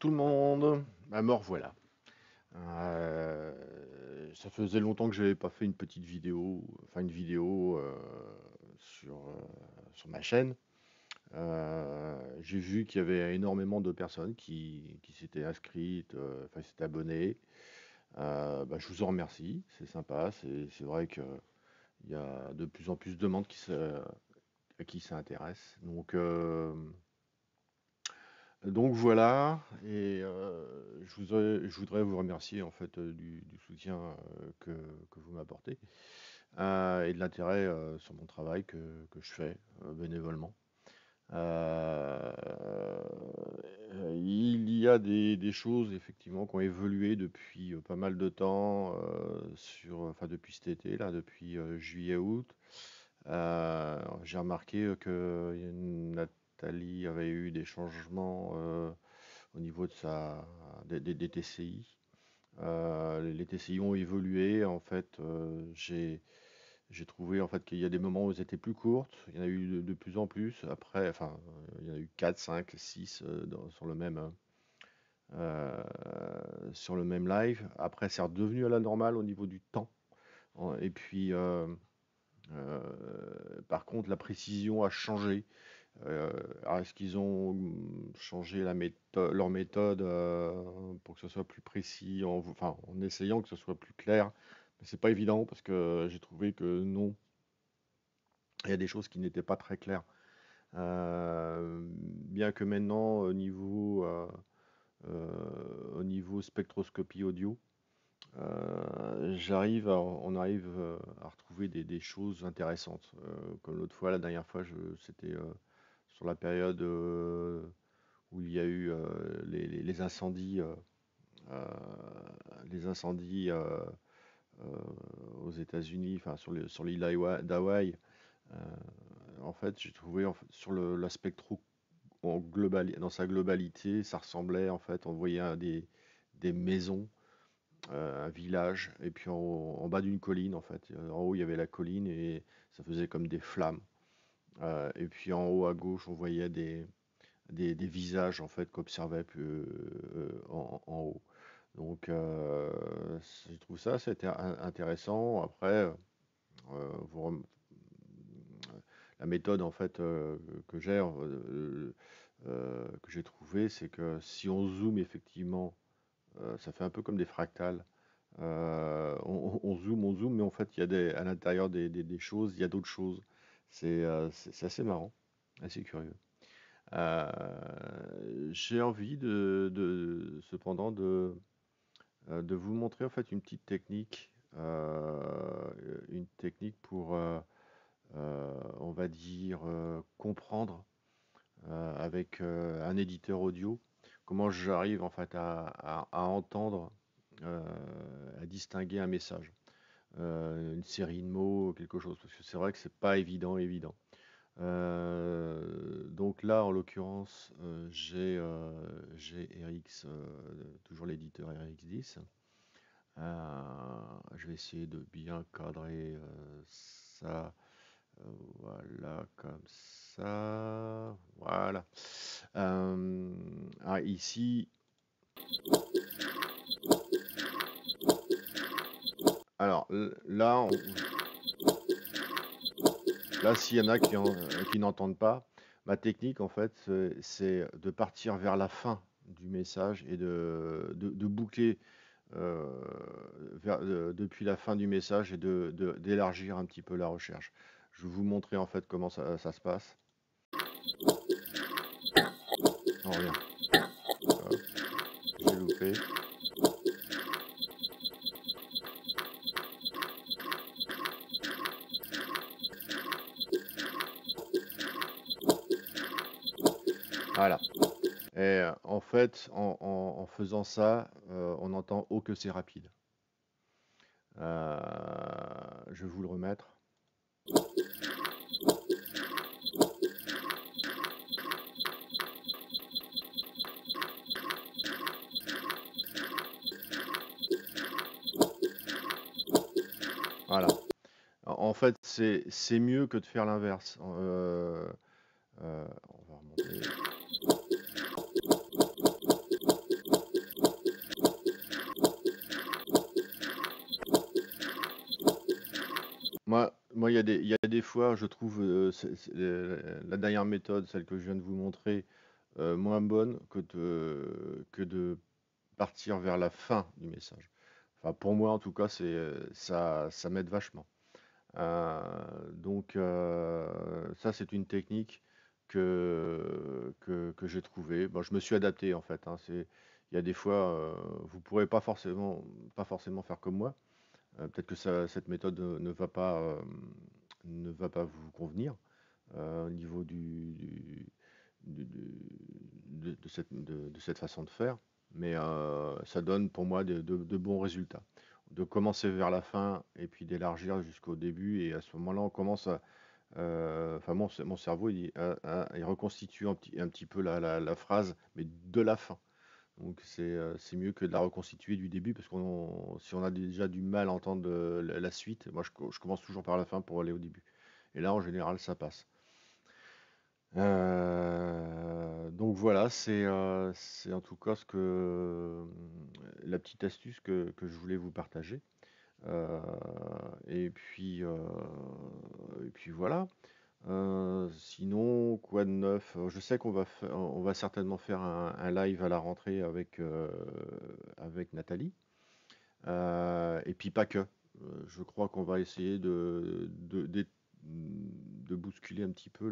Bonjour tout le monde. Me revoilà. Ça faisait longtemps que j'avais pas fait une petite vidéo, enfin une vidéo sur ma chaîne. J'ai vu qu'il y avait énormément de personnes qui s'étaient inscrites, enfin s'étaient abonnées. Je vous en remercie, c'est sympa. C'est vrai qu'il y a de plus en plus de monde à qui ça intéresse. Donc voilà, et je voudrais vous remercier en fait du soutien que vous m'apportez et de l'intérêt sur mon travail que je fais bénévolement. Euh, il y a des choses effectivement qui ont évolué depuis pas mal de temps, enfin depuis cet été, là, depuis juillet-août. J'ai remarqué que Nathalie avait eu des changements au niveau des TCI. Les TCI ont évolué. En fait, j'ai trouvé en fait qu'il y a des moments où elles étaient plus courtes. Il y en a eu de plus en plus. Après, enfin, il y en a eu 4, 5, 6 euh, sur le même live. Après, c'est redevenu à la normale au niveau du temps. Et puis, euh, par contre, la précision a changé. Alors, est-ce qu'ils ont changé leur méthode pour que ce soit plus précis, en essayant que ce soit plus clair? Mais c'est pas évident parce que j'ai trouvé que non, il y a des choses qui n'étaient pas très claires. Bien que maintenant, au niveau spectroscopie audio, on arrive à retrouver des choses intéressantes. Comme l'autre fois, la dernière fois, c'était sur la période où il y a eu les incendies, euh, les incendies aux États-Unis, enfin sur l'île d'Hawaï. Euh, En fait, j'ai trouvé sur la spectro dans sa globalité, ça ressemblait en fait, on voyait des maisons, un village, et puis en bas d'une colline en fait. En haut, il y avait la colline et ça faisait comme des flammes. Et puis en haut à gauche, on voyait des visages en fait qu'observait en haut. Donc je trouve ça c'était intéressant. Après, vous rem- la méthode en fait que j'ai trouvé, c'est que si on zoome effectivement, ça fait un peu comme des fractales. On zoome, mais en fait il y a à l'intérieur des choses, il y a d'autres choses. C'est assez marrant, assez curieux. Euh, j'ai envie cependant de vous montrer en fait une technique pour, on va dire, comprendre avec un éditeur audio comment j'arrive en fait à entendre, euh, à distinguer un message, une série de mots, quelque chose, parce que c'est vrai que c'est pas évident. Donc là, en l'occurrence, j'ai RX, toujours l'éditeur RX10. Je vais essayer de bien cadrer ça. Voilà, comme ça. Voilà. Ici, alors là, s'il y en a qui n'entendent pas, ma technique, en fait, c'est de partir vers la fin du message et de boucler euh, depuis la fin du message et d'élargir un petit peu la recherche. Je vais vous montrer en fait comment ça se passe. Oh, rien. Hop, j'ai loupé. Voilà. Et en fait, en faisant ça, on entend oh que c'est rapide. Je vais vous le remettre. Voilà. En fait, c'est mieux que de faire l'inverse. On va remonter. Moi, il y a des fois, je trouve la dernière méthode, celle que je viens de vous montrer, moins bonne que de partir vers la fin du message. Enfin, pour moi, en tout cas, ça m'aide vachement. Euh, ça, c'est une technique que j'ai trouvée. Bon, je me suis adapté en fait, hein. Il y a des fois, vous pourrez pas forcément faire comme moi. Peut-être que cette méthode ne va pas vous convenir au niveau de cette façon de faire, mais ça donne pour moi de bons résultats. De commencer vers la fin et puis d'élargir jusqu'au début, et à ce moment-là, on commence enfin, mon cerveau, il reconstitue un petit peu la phrase, mais de la fin. Donc c'est mieux que de la reconstituer du début, parce si on a déjà du mal à entendre la suite, moi je commence toujours par la fin pour aller au début. Et là, en général, ça passe. Donc voilà, c'est en tout cas la petite astuce que je voulais vous partager. Euh, et puis, euh, et puis voilà. Sinon, quoi de neuf? Je sais on va certainement faire un live à la rentrée avec Nathalie. Et puis pas que. Je crois qu'on va essayer de bousculer un petit peu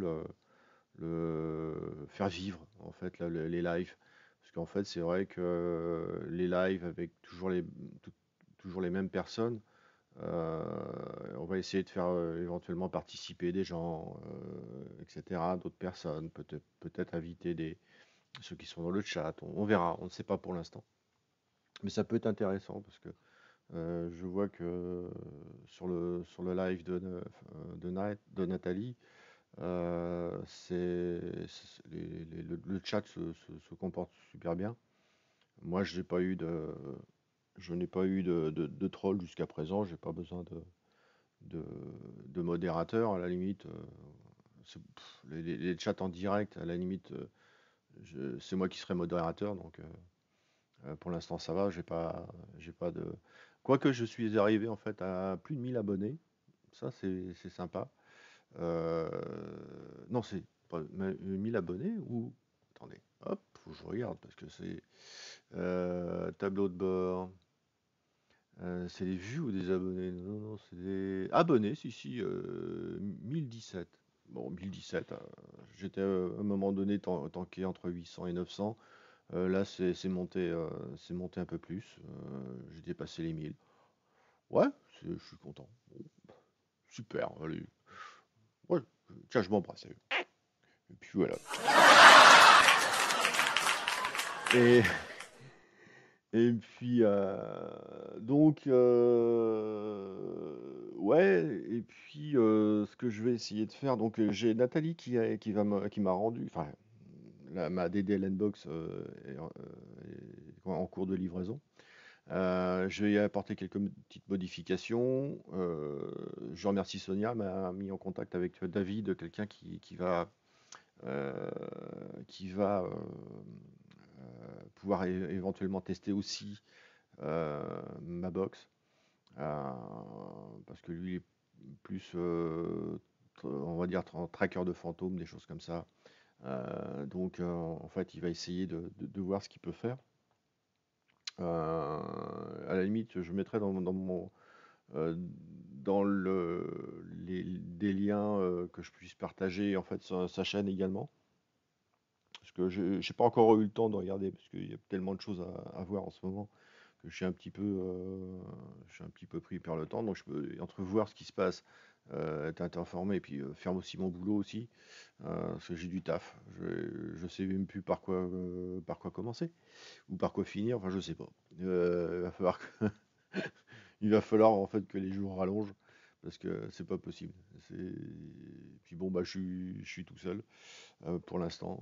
faire vivre en fait les lives. Parce qu'en fait, c'est vrai que les lives avec toujours les mêmes personnes, euh, on va essayer de faire éventuellement participer des gens, etc., d'autres personnes, peut-être inviter ceux qui sont dans le chat. On verra, on ne sait pas pour l'instant. Mais ça peut être intéressant parce que je vois que sur le live de Nathalie, le chat se comporte super bien. Moi, je n'ai pas eu de troll jusqu'à présent. J'ai pas besoin de, modérateur. À la limite, les chats en direct, à la limite, c'est moi qui serai modérateur. Donc, pour l'instant, ça va. J'ai pas de. Quoique je suis arrivé en fait à plus de 1000 abonnés. Ça, c'est sympa. Euh, non, c'est pas 1000 abonnés ou. Attendez, hop, faut que je regarde parce que c'est tableau de bord. C'est des vues ou des abonnés? Non, non, c'est des abonnés, si, si, 1017. Bon, 1017, j'étais à un moment donné tanké entre 800 et 900. Là, c'est monté un peu plus. J'ai dépassé les 1000. Ouais, je suis content. Bon, super, allez. Ouais, tiens, je m'embrasse. Et puis voilà. Et, et puis, ouais, et puis ce que je vais essayer de faire, donc j'ai Nathalie qui m'a rendu, enfin, ma DDLN Box est en cours de livraison. Je vais y apporter quelques petites modifications. Je remercie Sonia, m'a mis en contact avec David, quelqu'un euh, qui va pouvoir éventuellement tester aussi ma box. Euh, Parce que lui est plus, on va dire, tracker de fantômes, des choses comme ça. En fait, il va essayer de voir ce qu'il peut faire. À la limite, je mettrai dans des liens que je puisse partager en fait sa chaîne également. Parce que je n'ai pas encore eu le temps de regarder parce qu'il y a tellement de choses à voir en ce moment que je suis un petit peu pris par le temps. Donc je peux entrevoir ce qui se passe, être informé et puis faire aussi mon boulot aussi. Parce que j'ai du taf. Je sais même plus par quoi commencer ou par quoi finir. Enfin, je sais pas. Il va falloir en fait que les jours rallongent parce que c'est pas possible. Puis bon, bah, je suis tout seul pour l'instant.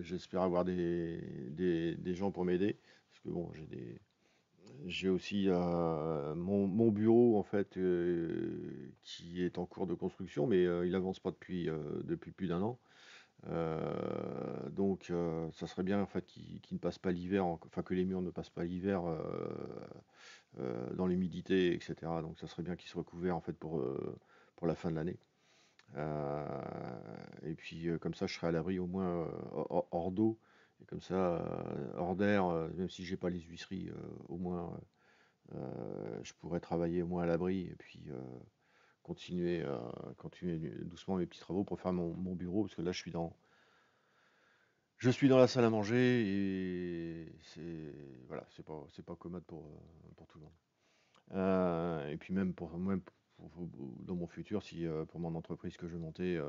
J'espère avoir des gens pour m'aider parce que bon, j'ai aussi mon bureau en fait qui est en cours de construction, mais il avance pas depuis plus d'un an. Ça serait bien en fait qu'il ne passe pas l'hiver, enfin que les murs ne passent pas l'hiver dans l'humidité, etc. Donc ça serait bien qu'ils soient couverts en fait pour pour la fin de l'année. Et puis comme ça, je serai à l'abri au moins hors d'eau. Et comme ça, hors d'air, même si j'ai pas les huisseries, au moins je pourrais travailler au moins à l'abri et puis continuer doucement mes petits travaux pour faire mon bureau, parce que là je suis dans la salle à manger et voilà, c'est pas commode pour tout le monde. Et puis même dans mon futur, si pour mon entreprise que je veux monter,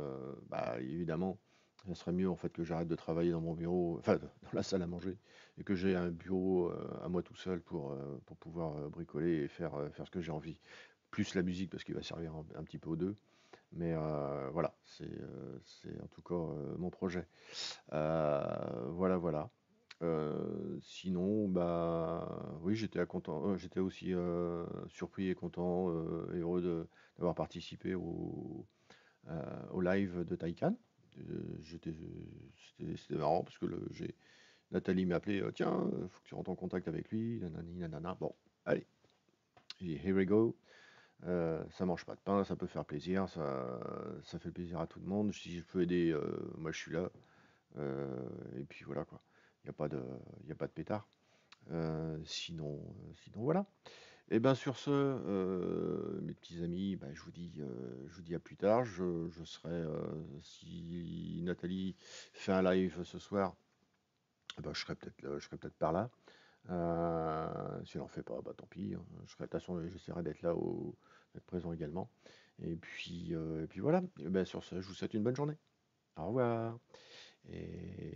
bah, évidemment, ça serait mieux en fait que j'arrête de travailler dans mon bureau, enfin dans la salle à manger, et que j'ai un bureau à moi tout seul pour pouvoir bricoler et faire ce que j'ai envie. Plus la musique parce qu'il va servir un petit peu aux deux. Mais voilà, c'est en tout cas mon projet. Voilà, voilà. Sinon, bah oui, j'étais aussi surpris et content et heureux d'avoir participé au live de Taycan. C'était marrant parce que Nathalie m'a appelé, tiens, faut que tu rentres en contact avec lui, nanani, nanana. Bon, allez, here we go. Ça mange pas de pain, ça peut faire plaisir, ça fait plaisir à tout le monde. Si je peux aider, moi je suis là. Et puis voilà quoi. Il n'y a pas de, il y a pas de pétard. Sinon voilà. Et ben sur ce, mes petits amis, bah, je vous dis à plus tard. Je serai, si Nathalie fait un live ce soir, bah, je serai peut-être par là. Si elle n'en fait pas, bah tant pis, hein. De toute façon, j'essaierai d'être présent également. Et puis voilà. Et ben sur ce, je vous souhaite une bonne journée. Au revoir. Et